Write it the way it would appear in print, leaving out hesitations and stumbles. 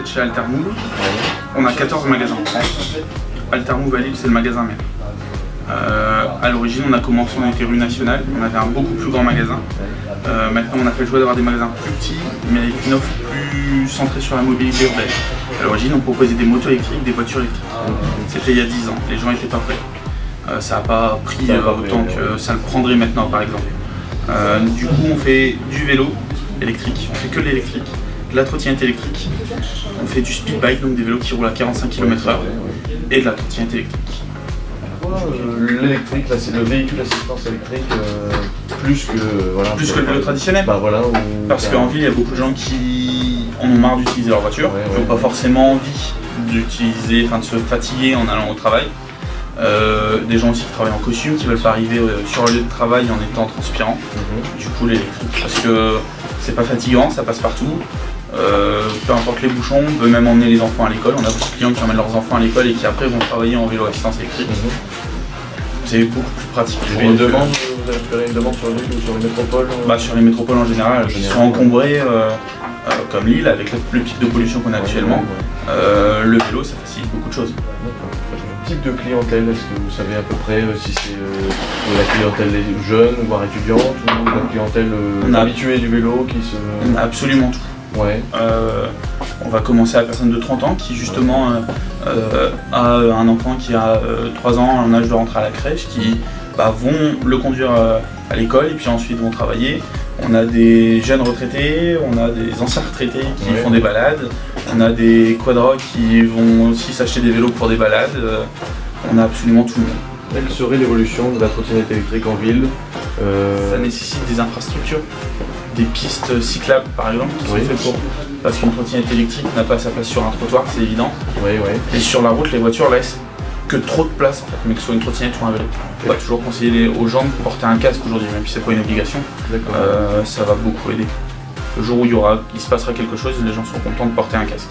fait chez Altermove. On a 14 magasins en France. Altermove à Lille, c'est le magasin mère. À l'origine, on a commencé, on était rue Nationale, on avait un beaucoup plus grand magasin. Maintenant, on a fait le choix d'avoir des magasins plus petits, mais avec une offre plus centrée sur la mobilité urbaine. À l'origine, on proposait des motos électriques, des voitures électriques. C'était il y a 10 ans, les gens n'étaient pas prêts. Ça n'a pas pris autant que ça le prendrait maintenant, par exemple. Du coup, on fait du vélo électrique, on fait que de l'électrique, de la trottinette électrique, on fait du speed bike, donc des vélos qui roulent à 45 km/h, et de la trottinette électrique. L'électrique, là c'est le véhicule assistance électrique plus que voilà, plus que le vélo traditionnel. Bah voilà, parce qu'en ville il y a beaucoup de gens qui en ont marre d'utiliser leur voiture, qui n'ont pas forcément envie d'utiliser, de se fatiguer en allant au travail. Des gens aussi qui travaillent en costume, qui veulent pas arriver sur le lieu de travail en étant transpirant. Du coup l'électrique, parce que c'est pas fatigant, ça passe partout. Peu importe les bouchons, on peut même emmener les enfants à l'école. On a beaucoup de clients qui emmènent leurs enfants à l'école et qui après vont travailler en vélo assistance électrique. C'est beaucoup plus pratique. Vous avez repéré une demande sur Lille ou sur les métropoles? Sur les métropoles en général, qui sont encombrées, comme Lille, avec le pic de pollution qu'on a actuellement. Le vélo, ça facilite beaucoup de choses. Type de clientèle, est-ce que vous savez à peu près si c'est de la clientèle jeune, voire étudiante, ou de la clientèle habituée du vélo qui se... On a absolument tout. Ouais. On va commencer à la personne de 30 ans qui justement a un enfant qui a 3 ans, en âge de rentrer à la crèche, qui vont le conduire à l'école et puis ensuite vont travailler. On a des jeunes retraités, on a des anciens retraités qui font des balades, on a des quadrocs qui vont aussi s'acheter des vélos pour des balades. On a absolument tout le monde. Quelle serait l'évolution de la trottinette électrique en ville? Ça nécessite des infrastructures, des pistes cyclables par exemple qui sont faites pour. Parce qu'une trottinette électrique n'a pas sa place sur un trottoir, c'est évident. Et sur la route, les voitures laissent que trop de place en fait, mais que ce soit une trottinette ou un vélo. On va toujours conseiller aux gens de porter un casque aujourd'hui, même si c'est pas une obligation. Ça va beaucoup aider. Le jour où il se passera quelque chose, les gens seront contents de porter un casque.